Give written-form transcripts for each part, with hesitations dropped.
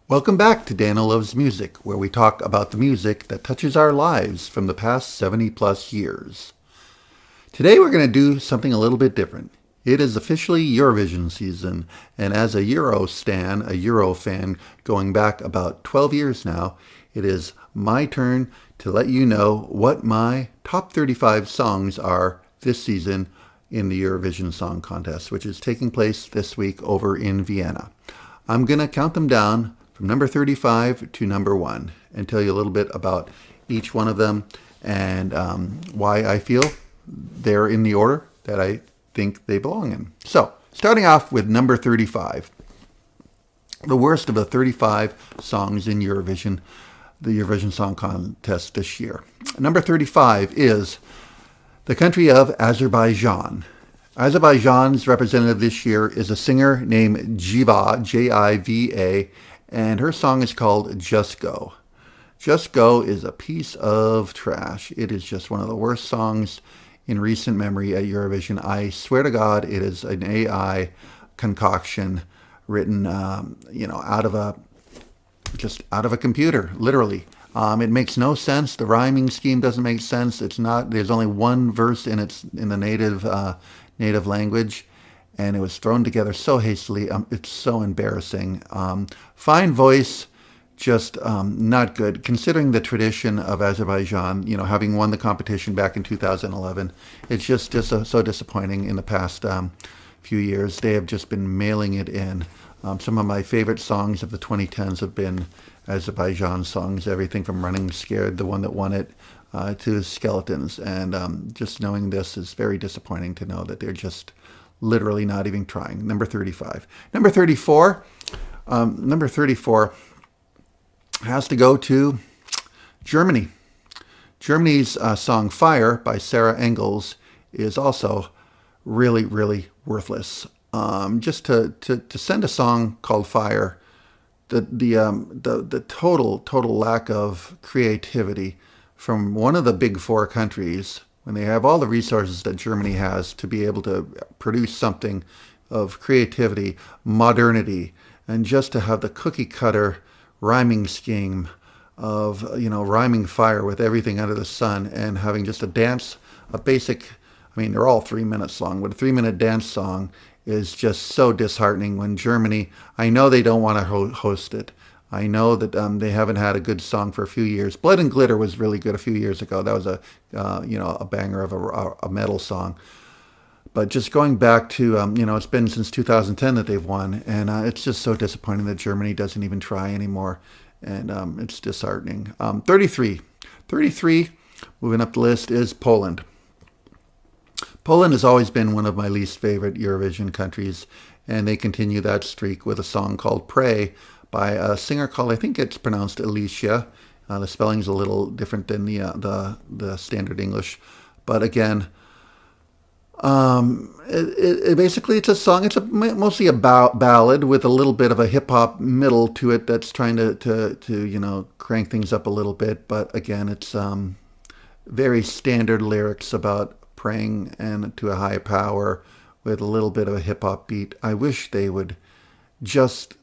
Welcome back to Dana Loves Music, where we talk about the music that touches our lives from the past 70 plus years. Today we're going to do something a little bit different. It is officially Eurovision season, and as a Euro stan, a Euro fan going back about 12 years now, it is my turn to let you know what my top 35 songs are this season in the Eurovision Song Contest, which is taking place this week over in Vienna. I'm going to count them down from number 35 to number 1 and tell you a little bit about each one of them and why I feel they're in the order that I think they belong in. So, starting off with number 35, the worst of the 35 songs in Eurovision, the Eurovision Song Contest this year. Number 35 is the country of Azerbaijan. Azerbaijan's representative this year is a singer named Jiva, Jiva, and her song is called Just Go. Just Go is a piece of trash. It is just one of the worst songs in recent memory at Eurovision. I swear to God, it is an AI concoction written, out of a computer, literally. It makes no sense. The rhyming scheme doesn't make sense. It's not. There's only one verse in the native language, and it was thrown together so hastily. It's so embarrassing. Fine voice, just not good. Considering the tradition of Azerbaijan, having won the competition back in 2011, it's just so disappointing in the past few years. They have just been mailing it in. Some of my favorite songs of the 2010s have been Azerbaijan songs, everything from Running Scared, the one that won it, to Skeletons. And just knowing this is very disappointing to know that they're just literally not even trying. Number 35. Number 34. Number 34 has to go to Germany. Germany's song Fire by Sarah Engels is also really, really worthless. Just to send a song called Fire, the total lack of creativity from one of the big four countries, when they have all the resources that Germany has to be able to produce something of creativity, modernity, and just to have the cookie cutter rhyming scheme of, rhyming fire with everything under the sun and having just a basic, they're all 3 minutes long, but a 3-minute dance song is just so disheartening when Germany, I know they don't want to host it. I know that they haven't had a good song for a few years. Blood and Glitter was really good a few years ago. That was a banger of a metal song. But just going back to, it's been since 2010 that they've won, and it's just so disappointing that Germany doesn't even try anymore, and it's disheartening. 33, moving up the list, is Poland. Poland has always been one of my least favorite Eurovision countries, and they continue that streak with a song called Pray by a singer called, I think it's pronounced Alicia. The spelling's a little different than the standard English, but again, basically it's a song. It's mostly a ballad with a little bit of a hip hop middle to it that's trying to crank things up a little bit. But again, it's very standard lyrics about praying and to a higher power with a little bit of a hip hop beat. I wish they would just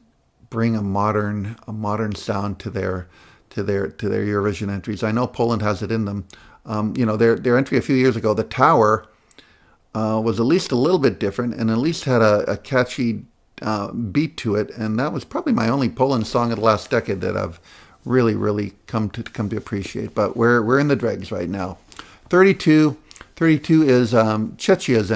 bring a modern sound to their Eurovision entries. I know Poland has it in them. Their entry a few years ago, The Tower, was at least a little bit different and at least had a catchy beat to it, and that was probably my only Poland song of the last decade that I've really, really come to appreciate. But we're in the dregs right now. 32 is Czechia's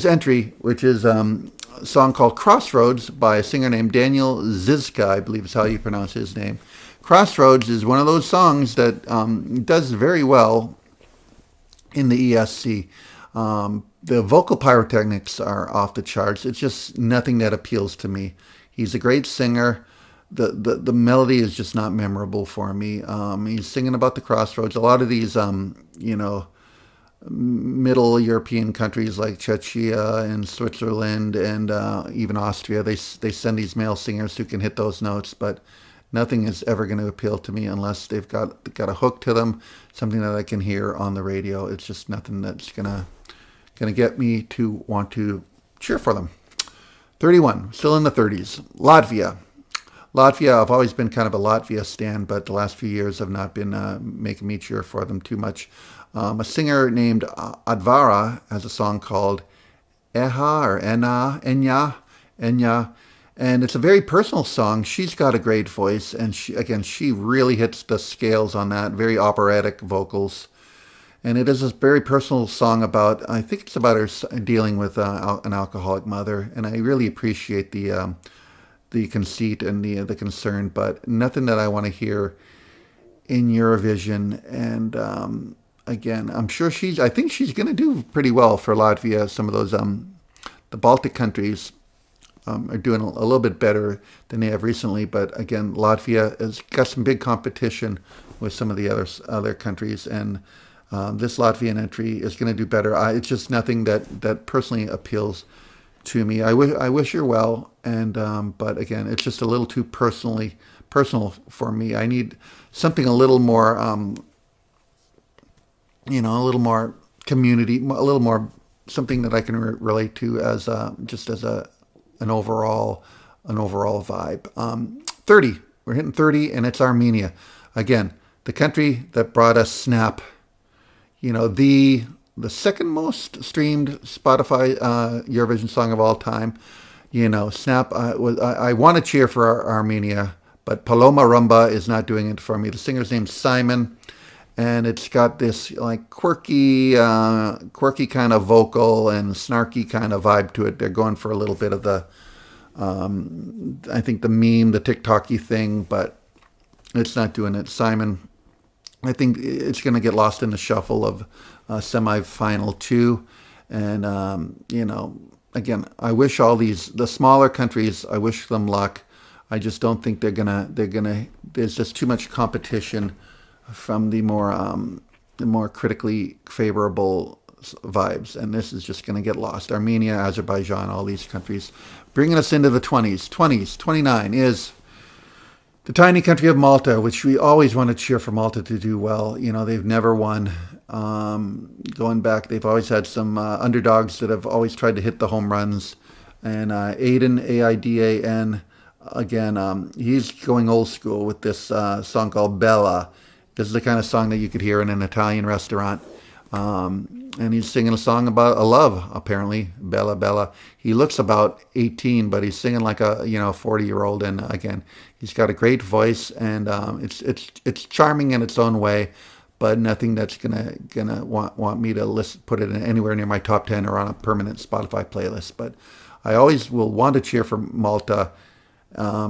entry, which is a song called Crossroads by a singer named Daniel Zizka, I believe is how you pronounce his name. Crossroads is one of those songs that does very well in the ESC. The vocal pyrotechnics are off the charts. It's just nothing that appeals to me. He's a great singer. The melody is just not memorable for me. He's singing about the crossroads. A lot of these, middle European countries like Czechia and Switzerland and even Austria, they send these male singers who can hit those notes, but nothing is ever going to appeal to me unless they've got a hook to them, something that I can hear on the radio. It's just nothing that's gonna get me to want to cheer for them. 31, still in the 30s. Latvia. Latvia, I've always been kind of a Latvia stan, but the last few years have not been making me cheer for them too much. A singer named Advara has a song called Eha or Enya, and it's a very personal song. She's got a great voice, and she really hits the scales on that. Very operatic vocals, and it is a very personal song about. I think it's about her dealing with an alcoholic mother, and I really appreciate the conceit and the concern, but nothing that I want to hear in Eurovision. And again, I think she's going to do pretty well for Latvia. Some of those the Baltic countries are doing a little bit better than they have recently, but again, Latvia has got some big competition with some of the other countries, and this Latvian entry is going to do better. It's just nothing that personally appeals to me. I wish her well, and but again, it's just a little too personal for me. I need something a little more, a little more community, a little more something that I can relate to as just as an overall vibe. 30, we're hitting 30, and it's Armenia again, the country that brought us Snap. The second most streamed Spotify Eurovision song of all time. Snap. I want to cheer for Armenia, but Paloma Rumba is not doing it for me. The singer's name's Simon, and it's got this like quirky kind of vocal and snarky kind of vibe to it. They're going for a little bit of the, I think the meme, the TikTok-y thing, but it's not doing it. Simon, I think it's going to get lost in the shuffle of semi-final 2, and again, I wish all the smaller countries, I wish them luck. I just don't think they're gonna. There's just too much competition from the more critically favorable vibes, and this is just going to get lost. Armenia, Azerbaijan, all these countries, bringing us into the 20s. 29 is the tiny country of Malta, which we always want to cheer for Malta to do well. They've never won. Going back, they've always had some underdogs that have always tried to hit the home runs. And Aidan, Aidan, again, he's going old school with this song called Bella. This is the kind of song that you could hear in an Italian restaurant. And he's singing a song about a love, apparently, Bella, Bella. He looks about 18, but he's singing like a 40-year-old. And again, he's got a great voice, and it's charming in its own way, but nothing that's gonna want me to put it in anywhere near my top 10 or on a permanent Spotify playlist. But I always will want to cheer for Malta,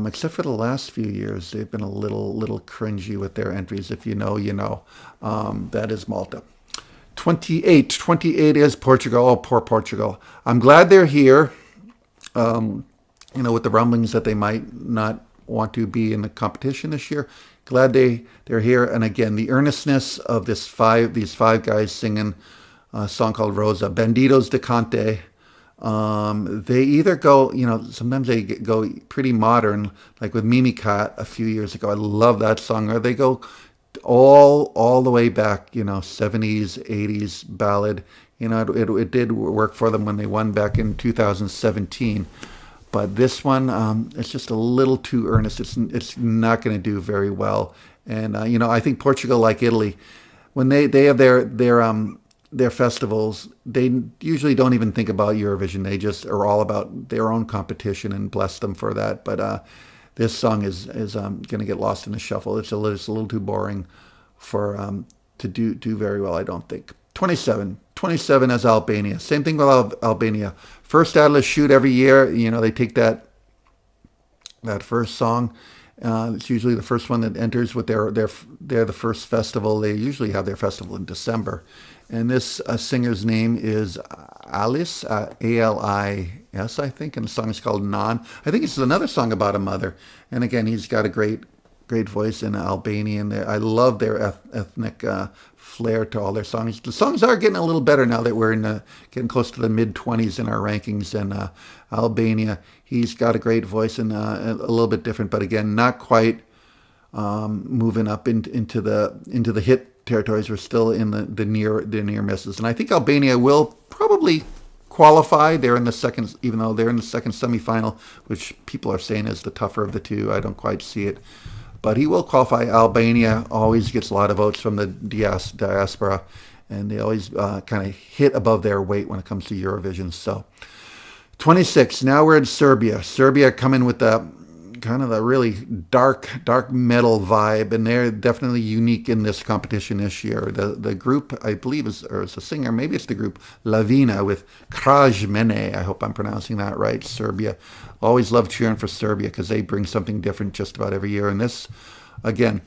except for the last few years. They've been a little cringy with their entries. If you know, you know. That is Malta. 28 is Portugal. Oh, poor Portugal. I'm glad they're here. With the rumblings that they might not want to be in the competition this year. Glad they're here. And again, the earnestness of these five guys singing a song called Rosa, Bandidos de Cante. They either go, sometimes they go pretty modern, like with Mimi Cat a few years ago. I love that song. Or they go all the way back, 70s, 80s ballad. It did work for them when they won back in 2017. But this one, it's just a little too earnest. It's not going to do very well. And I think Portugal, like Italy, when they have their festivals, they usually don't even think about Eurovision. They just are all about their own competition, and bless them for that. But this song is going to get lost in the shuffle. It's a little too boring for to do very well, I don't think. 27 as Albania. Same thing with Albania. First Atlas shoot every year. They take that first song. It's usually the first one that enters with they're the first festival. They usually have their festival in December. And this singer's name is Alice, Alis, I think, and the song is called Non. I think it's another song about a mother. And again, he's got a great voice in Albanian. I love their ethnic flair to all their songs. The songs are getting a little better now that we're getting close to the mid-20s in our rankings. And Albania, he's got a great voice and a little bit different, but again, not quite moving up into the hit territories. We're still in the near misses, and I think Albania will probably qualify. They're in the second, even though they're in the second semifinal, which people are saying is the tougher of the two. I don't quite see it. But he will qualify. Albania always gets a lot of votes from the diaspora, and they always kind of hit above their weight when it comes to Eurovision. So 26. Now we're in Serbia. Serbia coming with the kind of the really dark metal vibe, and they're definitely unique in this competition this year. The group, I believe, is a singer. Maybe it's the group Lavina with Kraj Mene. I hope I'm pronouncing that right. Serbia. Always love cheering for Serbia because they bring something different just about every year. And this, again,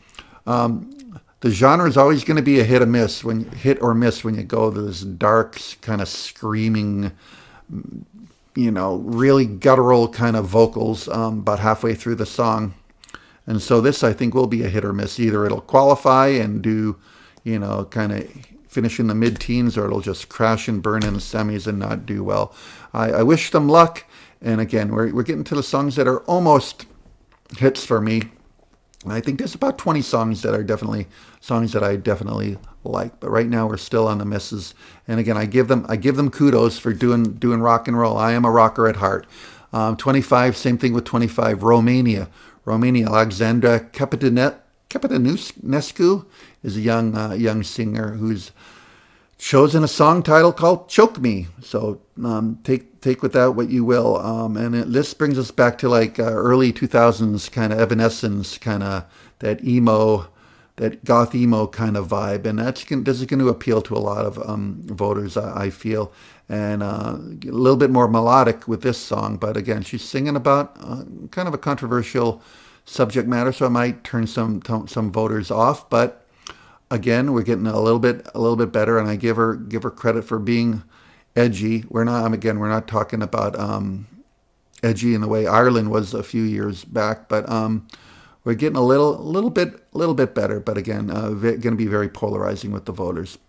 the genre is always going to be a hit or miss when you go to this dark kind of screaming, really guttural kind of vocals about halfway through the song. And so this, I think, will be a hit or miss. Either it'll qualify and do, kind of finish in the mid-teens, or it'll just crash and burn in the semis and not do well. I wish them luck. And again, we're getting to the songs that are almost hits for me. I think there's about 20 songs that are definitely songs that I definitely like. But right now we're still on the misses. And again, I give them kudos for doing rock and roll. I am a rocker at heart. 25, same thing with 25. Romania, Alexandra Capitinescu is a young singer who's chosen a song title called "Choke Me." So take with that what you will. This brings us back to like early 2000s kind of Evanescence, kind of that emo, that goth emo kind of vibe, and this is going to appeal to a lot of voters, I feel, and a little bit more melodic with this song. But again, she's singing about kind of a controversial subject matter, so it might turn some voters off. But again, we're getting a little bit better, and I give her credit for being edgy. We're not talking about edgy in the way Ireland was a few years back, but we're getting a little bit better. But again, going to be very polarizing with the voters.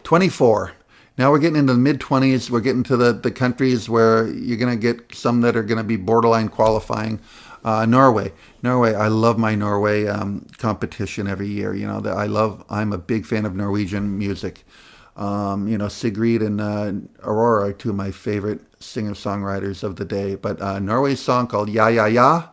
24. Now we're getting into the mid-20s. We're getting to the countries where you're going to get some that are going to be borderline qualifying. Norway. I love my Norway competition every year. I'm a big fan of Norwegian music. Sigrid and Aurora are two of my favorite singer-songwriters of the day. But Norway's song called "Ya Ya Ya,"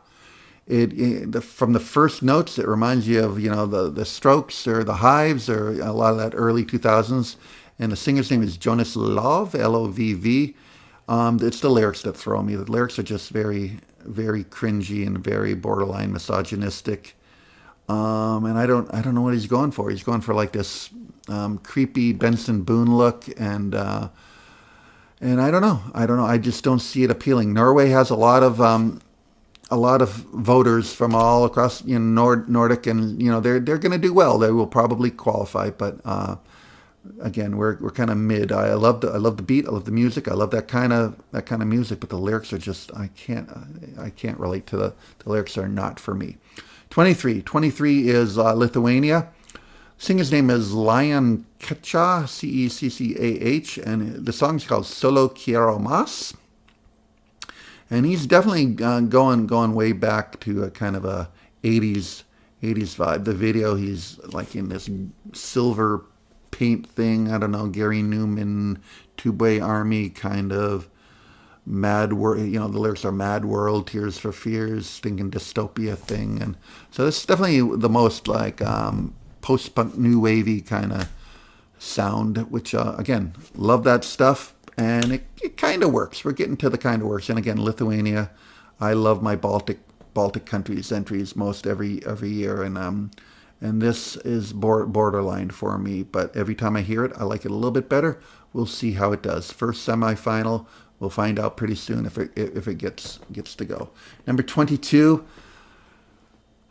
from the first notes, it reminds you of the Strokes or the Hives or a lot of that early 2000s. And the singer's name is Jonas Love, Lovv. It's the lyrics that throw me. The lyrics are just very, very cringy and very borderline misogynistic. And I don't know what he's going for. He's going for like this creepy Benson Boone look, and I don't know. I just don't see it appealing. Norway has a lot of voters from all across Nordic, and they're going to do well. They will probably qualify, but again, we're kind of mid. I love the beat. I love the music. I love that kind of music, but the lyrics are just I can't relate to the lyrics. Are not for me. 23 is Lithuania. Singer's name is Lion Kecha, Ceccah, and the song's called Solo Quiero Mas. And he's definitely going way back to a kind of a 80s vibe. The video, he's like in this silver paint thing. I don't know, Gary Newman, Tubeway Army kind of mad world. The lyrics are "Mad World," "Tears for Fears," thinking dystopia thing. And so this is definitely the most like post-punk new wavy kind of sound, which again, love that stuff. And it kind of works. We're getting to the kind of works. And again, Lithuania, I love my Baltic countries entries most every year, and this is borderline for me. But every time I hear it, I like it a little bit better. We'll see how it does. First semifinal, we'll find out pretty soon if it gets to go. Number 22.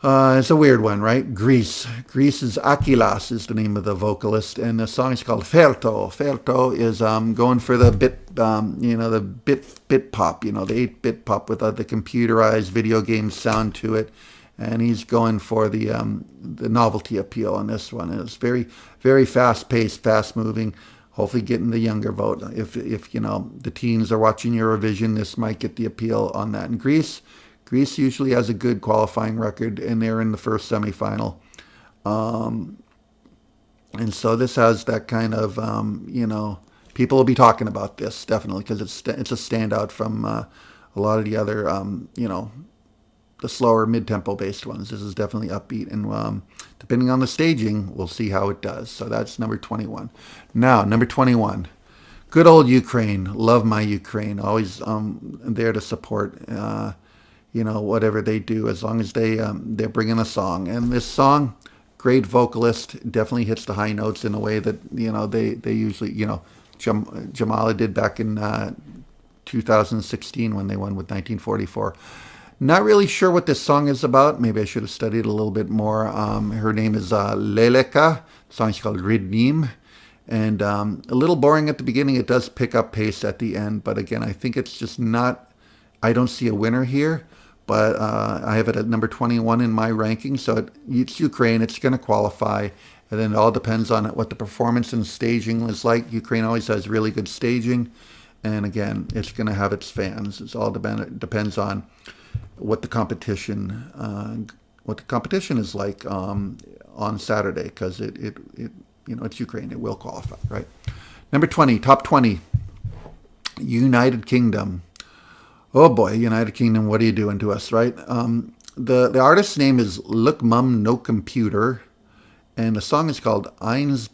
It's a weird one, right? Greece. Greece's Akilas is the name of the vocalist, and the song is called Ferto. Ferto is going for the bit, the bit pop, the 8-bit pop with the computerized video game sound to it, and he's going for the novelty appeal on this one. And it's very, very fast-paced, fast-moving. Hopefully, getting the younger vote. If the teens are watching Eurovision, this might get the appeal on that. In Greece usually has a good qualifying record, and they're in the first semifinal. And so this has that kind of, people will be talking about this definitely because it's a standout from a lot of the other the slower mid-tempo based ones. This is definitely upbeat, and depending on the staging, we'll see how it does. So that's number 21. Now, number 21. Good old Ukraine. Love my Ukraine. Always there to support, whatever they do, as long as they're bringing a song. And this song, great vocalist, definitely hits the high notes in a way that they usually Jamala did back in 2016 when they won with 1944. Not really sure what this song is about. Maybe I should have studied a little bit more. Her name is Leleka. The song's called Ridnim. And a little boring at the beginning. It does pick up pace at the end. But again, I think it's just not... I don't see a winner here. But I have it at number 21 in my ranking. So it's Ukraine. It's going to qualify. And then it all depends on what the performance and staging is like. Ukraine always has really good staging. And again, it's going to have its fans. It's all depends on what the competition is like on Saturday, because it's Ukraine. It will qualify, right? Number 20, top 20, United Kingdom. Oh boy, United Kingdom, what are you doing to us, right? The artist's name is Look Mum No Computer, and the song is called Eins,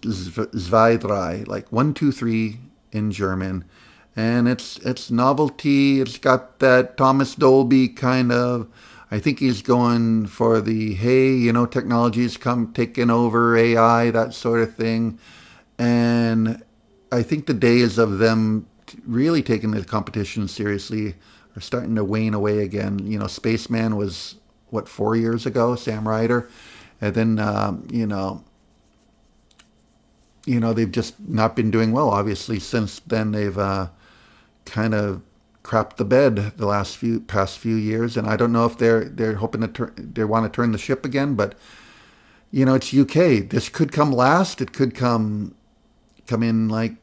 Zwei, Drei, like 1, 2, 3 in German. And it's novelty. It's got that Thomas Dolby kind of. I think he's going for the technology's taking over AI, that sort of thing. And I think the days of them really taking the competition seriously are starting to wane away again. Spaceman was 4 years ago, Sam Ryder, and then they've just not been doing well. Obviously, since then they've kind of crapped the bed the past few years, and I don't know if they're hoping to they want to turn the ship again. But it's UK. This could come last. It could come in like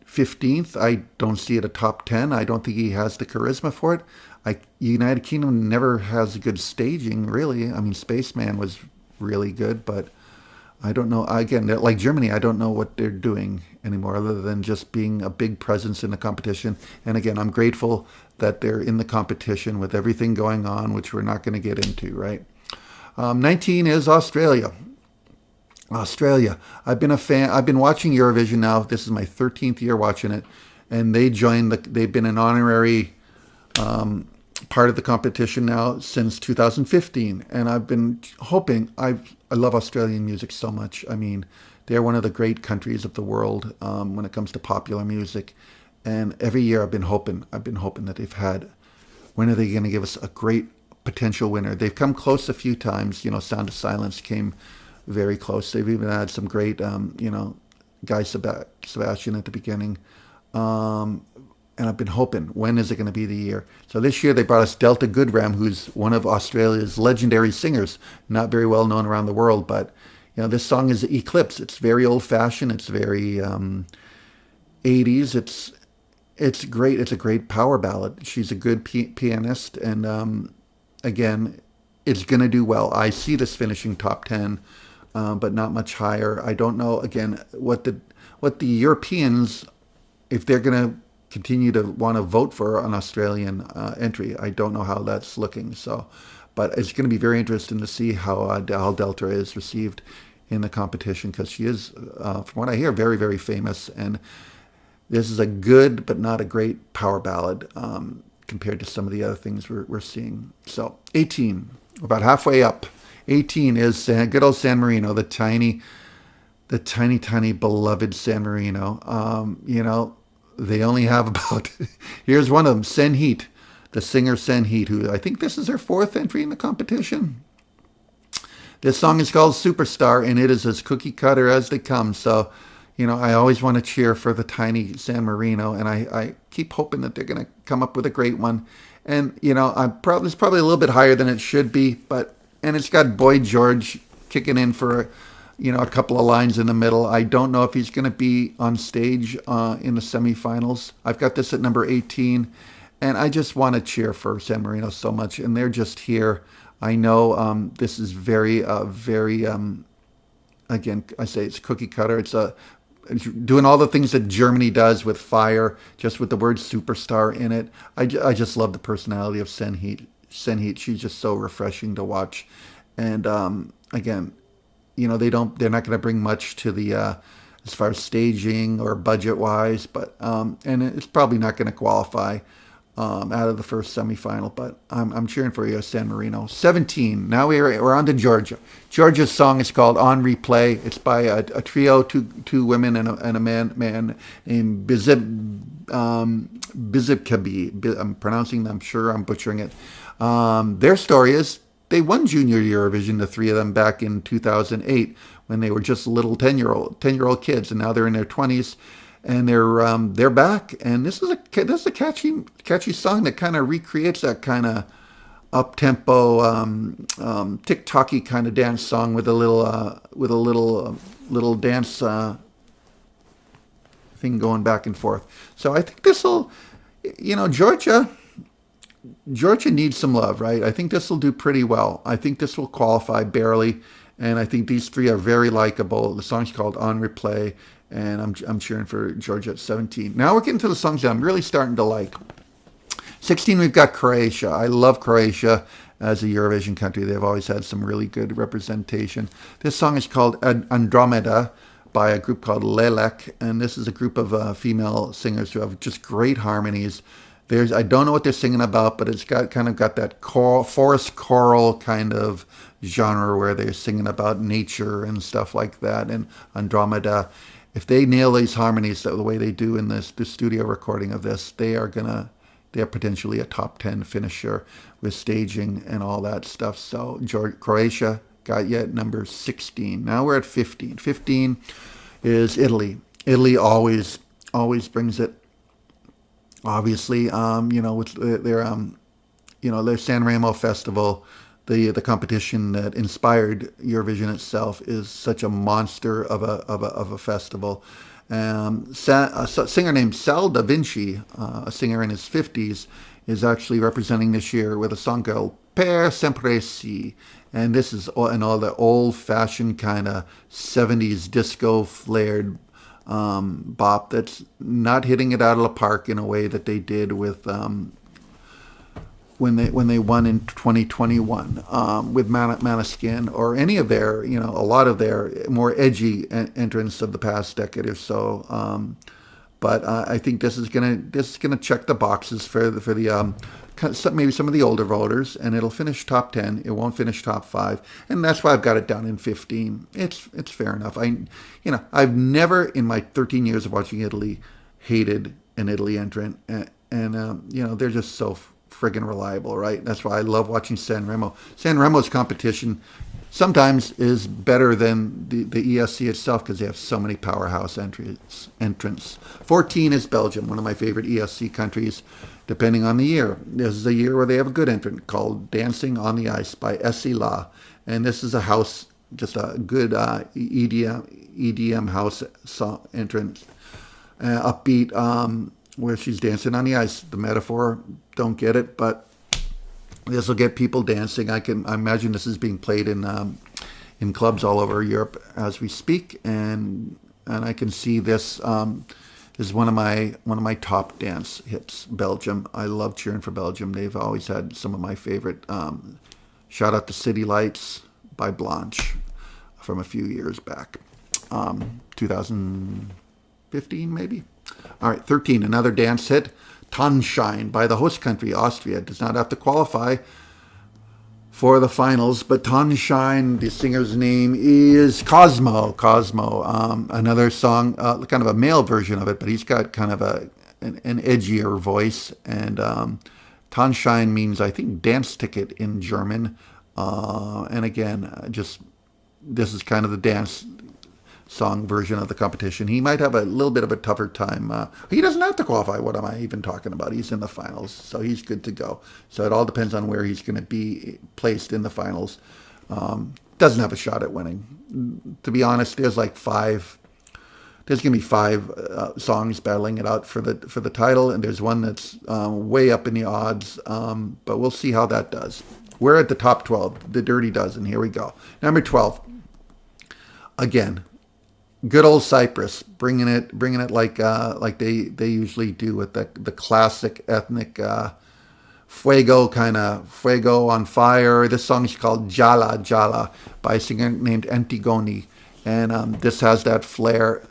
15th. I don't see it a top 10. I don't think he has the charisma for it. United Kingdom never has good staging, really. I mean, Spaceman was really good, but I don't know. Again, like Germany, I don't know what they're doing anymore other than just being a big presence in the competition. And again, I'm grateful that they're in the competition with everything going on, which we're not going to get into, right? 19 is Australia. Australia. I've been a fan. I've been watching Eurovision now. This is my 13th year watching it. And they've been an honorary part of the competition now since 2015, and I've been hoping. I love Australian music so much. I mean, they're one of the great countries of the world when it comes to popular music, and every year I've been hoping that they've had. When are they going to give us a great potential winner? They've come close a few times. Sound of Silence came very close. They've even had some great, Guy Sebastian at the beginning. And I've been hoping, when is it going to be the year? So this year they brought us Delta Goodram, who's one of Australia's legendary singers, not very well known around the world. But this song is Eclipse. It's very old-fashioned. It's very 80s. It's great. It's a great power ballad. She's a good pianist, and again, it's going to do well. I see this finishing top 10, but not much higher. I don't know again what the Europeans, if they're going to continue to want to vote for an Australian entry. I don't know how that's looking. So, but it's going to be very interesting to see how Delta is received in the competition, because she is, from what I hear, very, very famous. And this is a good but not a great power ballad compared to some of the other things we're seeing. So 18, we're about halfway up. 18 is good old San Marino, the tiny, tiny beloved San Marino. They only have about, here's one of them, Sen Heat, the singer Sen Heat, who I think this is her 4th entry in the competition. This song is called Superstar, and it is as cookie cutter as they come. So, I always want to cheer for the tiny San Marino, and I keep hoping that they're going to come up with a great one. And, it's probably a little bit higher than it should be, and it's got Boy George kicking in for a couple of lines in the middle. I don't know if he's going to be on stage in the semifinals. I've got this at number 18, and I just want to cheer for San Marino so much, and they're just here. I know this is very, again, I say it's cookie cutter. It's doing all the things that Germany does with fire, just with the word superstar in it. I just love the personality of Senheat. Senheat, she's just so refreshing to watch. And again, they're not going to bring much to the as far as staging or budget wise, but and it's probably not going to qualify out of the first semifinal. But I'm cheering for you, San Marino. 17. Now we're on to Georgia. Georgia's song is called "On Replay." It's by a trio, two women and a man named Bizibkabi. I'm pronouncing. I'm sure I'm butchering it. Their story is they won Junior Eurovision, the three of them, back in 2008 when they were just little 10-year-old kids, and now they're in their 20s, and they're back. And this is a catchy song that kind of recreates that kind of up tempo, TikTok-y kind of dance song with a little dance thing going back and forth. So I think this will, Georgia needs some love, right? I think this will do pretty well. I think this will qualify barely, and I think these three are very likable. The song's called "On Replay," and I'm cheering for Georgia at 17. Now we're getting to the songs that I'm really starting to like. 16, we've got Croatia. I love Croatia as a Eurovision country. They've always had some really good representation. This song is called Andromeda by a group called Lelek, and this is a group of female singers who have just great harmonies. I don't know what they're singing about, but it's got that forest choral kind of genre where they're singing about nature and stuff like that. And Andromeda, if they nail these harmonies the way they do in the studio recording of this, they're potentially a top 10 finisher with staging and all that stuff. So Croatia got you at number 16. Now we're at 15. 15 is Italy. Italy always brings it. Obviously, with their San Remo festival, the competition that inspired Eurovision itself is such a monster of a festival. A singer named Sal Da Vinci, a singer in his 50s, is actually representing this year with a song called Per Sempre Si. And this is all the old-fashioned kind of 70s disco flared bop that's not hitting it out of the park in a way that they did with when they won in 2021 with Maneskin or any of their a lot of their more edgy entrants of the past decade or so. But I think this is gonna check the boxes for the maybe some of the older voters, and it'll finish top 10. It won't finish top 5, and that's why I've got it down in 15. It's fair enough. I've never in my 13 years of watching Italy hated an Italy entrant, and they're just so friggin' reliable, right? That's why I love watching San Remo. San Remo's competition sometimes is better than the ESC itself because they have so many powerhouse entrants. 14 is Belgium, one of my favorite ESC countries, depending on the year. This is a year where they have a good entrant called Dancing on the Ice by Essie La. And this is a house, just a good EDM house song entrant, upbeat, where she's dancing on the ice. The metaphor, don't get it, but this will get people dancing. I imagine this is being played in clubs all over Europe as we speak, and I can see this is one of my top dance hits. Belgium. I love cheering for Belgium. They've always had some of my favorite. Shout out to City Lights by Blanche from a few years back, 2015 maybe. All right, 13, another dance hit. Tannstein by the host country, Austria. Does not have to qualify for the finals, but Tannstein, the singer's name is Cosmo. Another song, kind of a male version of it, but he's got kind of an edgier voice. And Tannstein means, I think, dance ticket in German. And again, this is kind of the dance song version of the competition. He might have a little bit of a tougher time. He doesn't have to qualify. What am I even talking about? He's in the finals, so he's good to go. So it all depends on where he's going to be placed in the finals. Doesn't have a shot at winning. To be honest, there's going to be 5 songs battling it out for the title, and there's one that's way up in the odds, but we'll see how that does. We're at the top 12, the Dirty Dozen. Here we go. Number 12. Again, Good old Cyprus, bringing it like they usually do with the classic ethnic fuego on fire. This song is called Jala Jala by a singer named Antigone, and this has that flair,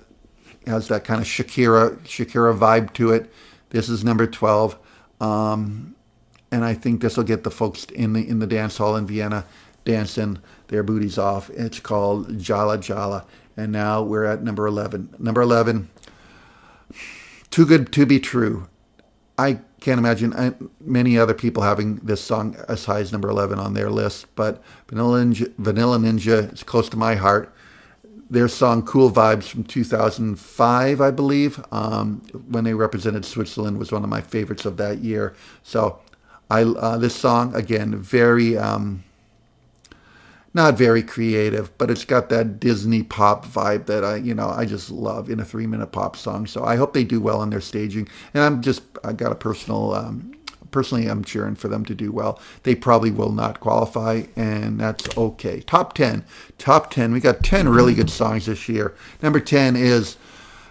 has that kind of Shakira vibe to it. This is number 12, and I think this will get the folks in the dance hall in Vienna dancing their booties off. It's called Jala Jala, and now we're at number 11. Number 11, Too Good to Be True. I can't imagine many other people having this song as high as number 11 on their list, but Vanilla Ninja is close to my heart. Their song Cool Vibes from 2005, I believe, when they represented Switzerland, was one of my favorites of that year. So this song, again, very, not very creative, but it's got that Disney pop vibe that I just love in a 3-minute pop song. So I hope they do well in their staging. And I got a personally, I'm cheering for them to do well. They probably will not qualify, and that's okay. Top 10. We got 10 really good songs this year. Number 10 is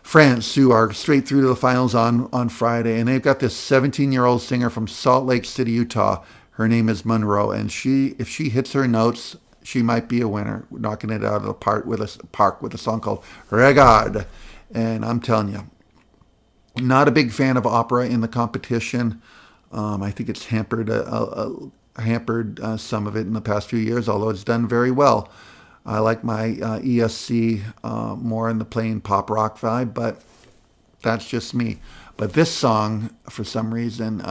France, who are straight through to the finals on Friday, and they've got this 17-year-old singer from Salt Lake City, Utah. Her name is Monroe, and if she hits her notes, she might be a winner, knocking it out of the park with a song called Regard. And I'm telling you, not a big fan of opera in the competition. I think it's hampered some of it in the past few years, although it's done very well. I like my ESC more in the plain pop rock vibe, but that's just me. But this song, for some reason,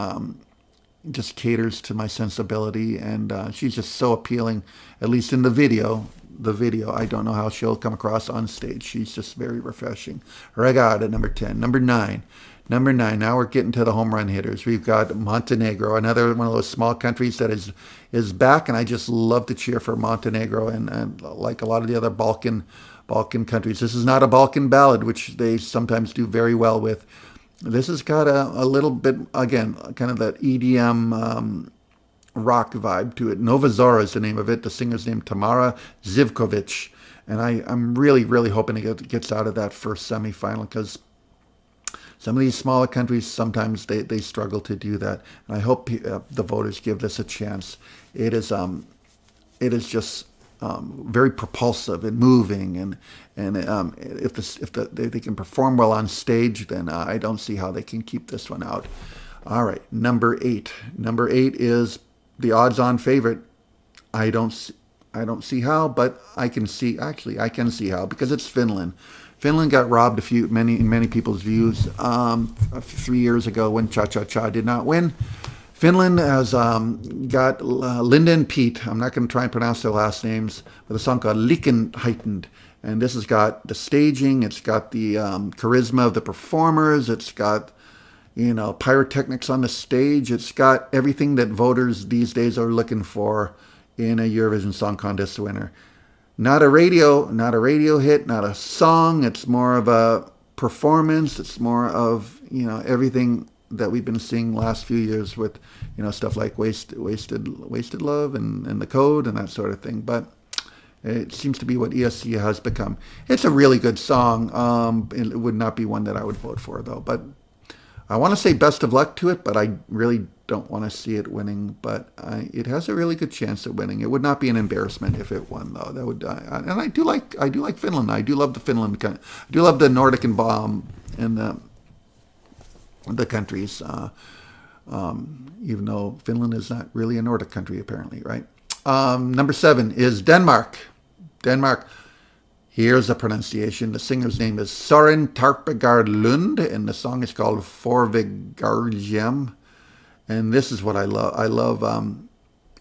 just caters to my sensibility, and she's just so appealing, at least in the video. I don't know how she'll come across on stage. She's just very refreshing. Regard at number 10. Number 9. Now we're getting to the home run hitters. We've got Montenegro, another one of those small countries that is back, and I just love to cheer for Montenegro, and like a lot of the other Balkan countries. This is not a Balkan ballad, which they sometimes do very well with. This has got a little bit, again, kind of that EDM rock vibe to it. Nova Zora is the name of it. The singer's named Tamara Zivkovic. And I'm really, really hoping it gets out of that first semifinal, because some of these smaller countries, sometimes they struggle to do that. And I hope the voters give this a chance. It is just very propulsive and moving, and if they can perform well on stage, then I don't see how they can keep this one out. All right, number 8. Number 8 is the odds-on favorite. I don't see how, but I can see how, because it's Finland. Finland got robbed in many people's views 3 years ago when Cha Cha Cha did not win. Finland has got Linda and Pete. I'm not going to try and pronounce their last names, but a song called Liikenheightened. And this has got the staging, it's got the charisma of the performers, it's got pyrotechnics on the stage, it's got everything that voters these days are looking for in a Eurovision Song Contest winner. Not a radio hit, not a song. It's more of a performance. It's more of everything that we've been seeing last few years with stuff like wasted love and the code and that sort of thing. But it seems to be what ESC has become. It's a really good song. It would not be one that I would vote for, though. But I want to say best of luck to it, but I really don't want to see it winning. But it has a really good chance at winning. It would not be an embarrassment if it won, though. That would, and I do like Finland. I do love the Finland. I do love the Nordic and the countries, even though Finland is not really a Nordic country, apparently, right? Number 7 is Denmark. Here's the pronunciation. The singer's name is Søren Tarpegard Lund, and the song is called Forvegarjem. And this is what I love. I love,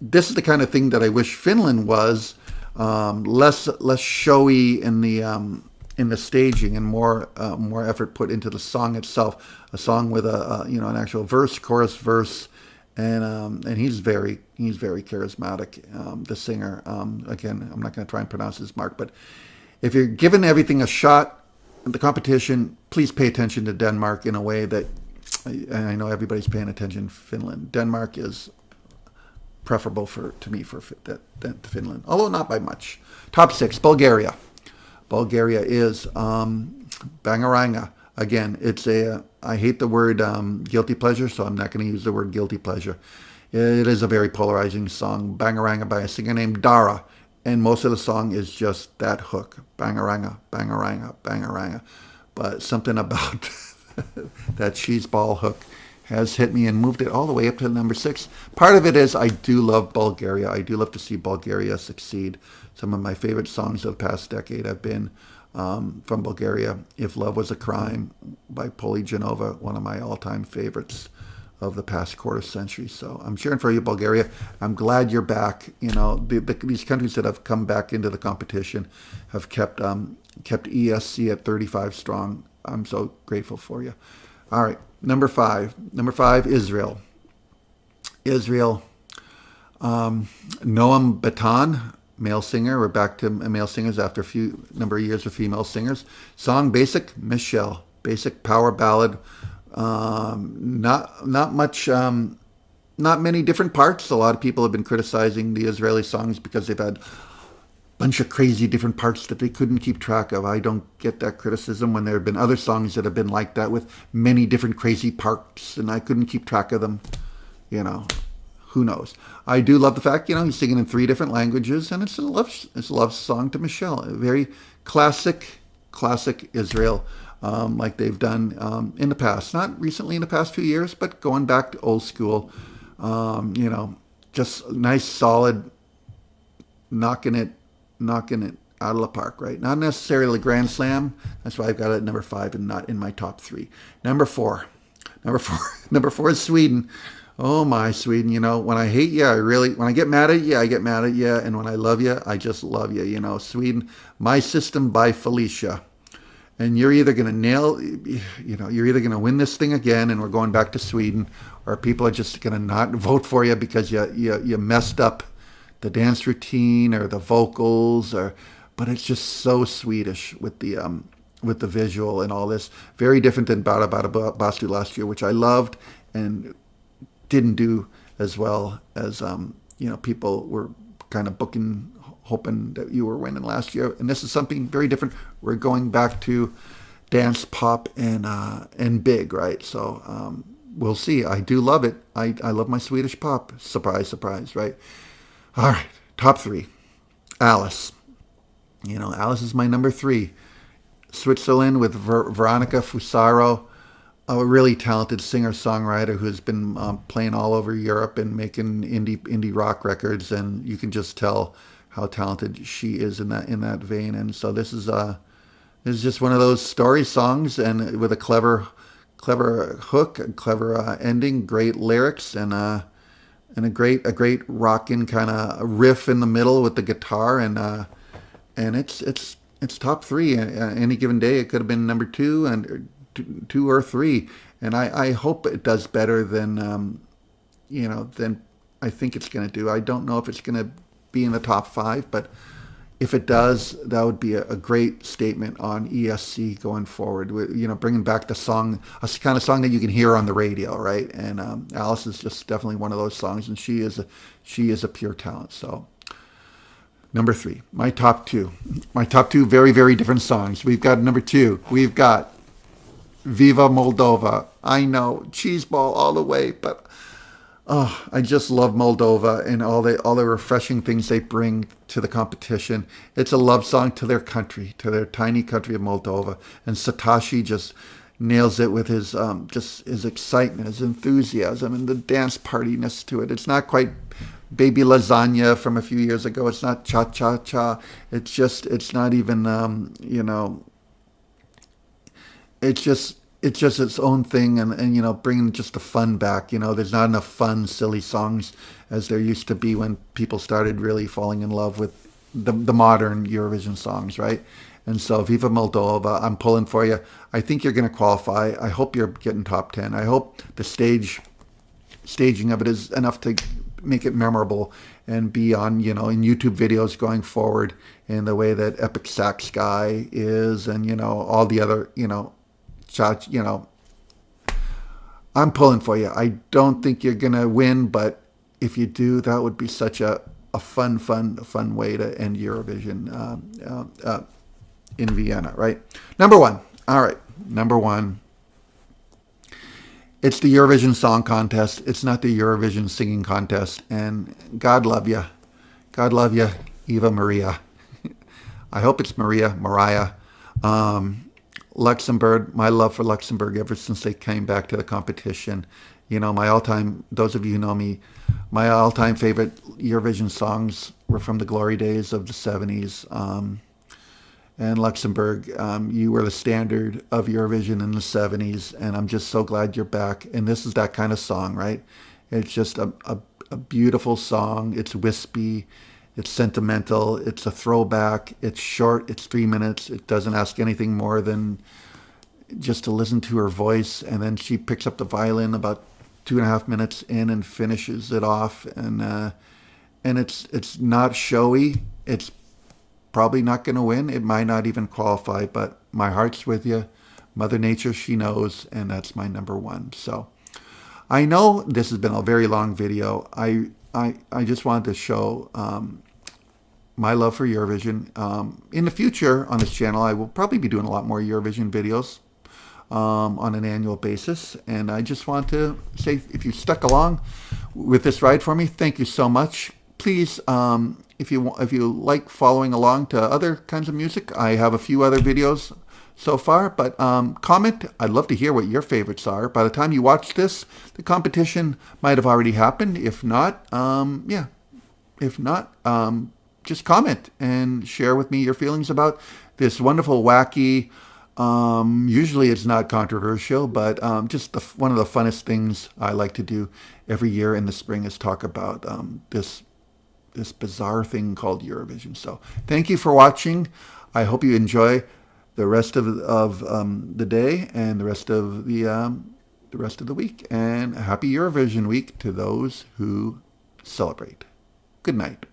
this is the kind of thing that I wish Finland was, less showy in the staging, and more effort put into the song itself. A song with an actual chorus verse, and he's very charismatic. The singer, again, I'm not going to try and pronounce his mark, but if you're giving everything a shot in the competition, please pay attention to Denmark in a way that, and I know everybody's paying attention to Finland. Denmark is preferable to me for Finland, although not by much. Top 6, Bulgaria. Bulgaria is Bangaranga. Again, I hate the word guilty pleasure, so I'm not going to use the word guilty pleasure. It is a very polarizing song, Bangaranga, by a singer named Dara. And most of the song is just that hook, Bangaranga, Bangaranga, Bangaranga. But something about that cheese ball hook has hit me and moved it all the way up to number 6. Part of it is I do love Bulgaria. I do love to see Bulgaria succeed. Some of my favorite songs of the past decade have been from Bulgaria. If Love Was a Crime by Poli Genova, one of my all-time favorites of the past quarter century. So I'm cheering for you, Bulgaria. I'm glad you're back. You know, these countries that have come back into the competition have kept ESC at 35 strong. I'm so grateful for you. All right, number 5. Number 5, Israel. Israel. Noam Batan, male singer. We're back to male singers after a number of years of female singers. Song Basic, Michelle. Basic power ballad. Not much, not many different parts. A lot of people have been criticizing the Israeli songs because they've had a bunch of crazy different parts that they couldn't keep track of. I don't get that criticism when there have been other songs that have been like that with many different crazy parts and I couldn't keep track of them. You know, who knows? I do love the fact, he's singing in 3 different languages and it's a love song to Michelle. A very classic Israel. Like they've done in the past. Not recently in the past few years, but going back to old school. Just nice, solid, knocking it out of the park, right? Not necessarily Grand Slam. That's why I've got it at number 5 and not in my top 3. Number 4 is Sweden. Oh my, Sweden, when I hate you, when I get mad at you, I get mad at you. And when I love you, I just love you. Sweden, My System by Felicia. And you're either going to you're either going to win this thing again and we're going back to Sweden, or people are just going to not vote for you because you messed up the dance routine or the vocals, but it's just so Swedish with the visual and all this. Very different than Bara Bara Bastu last year, which I loved and didn't do as well as, people were kind of hoping that you were winning last year. And this is something very different. We're going back to dance, pop, and big, right? So we'll see. I do love it. I love my Swedish pop. Surprise, surprise, right? All right, top 3. Alice. Alice is my number 3. Switzerland with Veronica Fusaro, a really talented singer-songwriter who's been playing all over Europe and making indie rock records, and you can just tell how talented she is in that vein. And so this is just one of those story songs, and with a clever hook, a clever ending, great lyrics, and a great rockin' kind of riff in the middle with the guitar, and it's top 3. Any given day, it could have been number 2 and 2 or 3, and I hope it does better than than I think it's going to do. I don't know if it's going to be in the top 5, but if it does, that would be a great statement on ESC going forward. Bringing back the song, a kind of song that you can hear on the radio, right? And Alice is just definitely one of those songs, and she is a pure talent. So, number 3, my top 2, very, very different songs. We've got number 2. We've got Viva Moldova. I know, cheeseball all the way, but I just love Moldova and all the refreshing things they bring to the competition. It's a love song to their country, to their tiny country of Moldova. And Satoshi just nails it with his his excitement, his enthusiasm, and the dance partiness to it. It's not quite Baby Lasagna from a few years ago. It's not Cha Cha Cha. It's not even it's just its own thing, and bringing just the fun back. There's not enough fun, silly songs as there used to be when people started really falling in love with the modern Eurovision songs, right? And so, Viva Moldova, I'm pulling for you. I think you're going to qualify. I hope you're getting top 10. I hope the staging of it is enough to make it memorable and be on, in YouTube videos going forward in the way that Epic Sax Guy is, and, all the other, I'm pulling for you. I don't think you're going to win, but if you do, that would be such a fun way to end Eurovision. in Vienna, right? Number one. All right. Number one. It's the Eurovision Song Contest. It's not the Eurovision Singing Contest. And God love you. God love you, Eva Maria. I hope it's Mariah. Luxembourg, my love for Luxembourg ever since they came back to the competition. You know, those of you who know me, my all-time favorite Eurovision songs were from the glory days of the 70s. And Luxembourg, you were the standard of Eurovision in the 70s, and I'm just so glad you're back. And this is that kind of song, right? It's just a beautiful song. It's wispy. It's sentimental. It's a throwback. It's short. It's 3 minutes. It doesn't ask anything more than just to listen to her voice. And then she picks up the violin about 2.5 minutes in and finishes it off. And it's not showy. It's probably not going to win. It might not even qualify, but my heart's with you. Mother Nature, she knows, and that's my number one. So I know this has been a very long video. I just wanted to show my love for Eurovision. In the future on this channel, I will probably be doing a lot more Eurovision videos on an annual basis. And I just want to say, if you stuck along with this ride for me, thank you so much. Please, if you like following along to other kinds of music, I have a few other videos so far, but comment. I'd love to hear what your favorites are. By the time you watch this, the competition might have already happened. If not, yeah. If not, just comment and share with me your feelings about this wonderful, wacky, usually it's not controversial, but just one of the funnest things I like to do every year in the spring is talk about this bizarre thing called Eurovision. So thank you for watching. I hope you enjoy the rest of the day and the rest of the week. And happy Eurovision week to those who celebrate. Good night.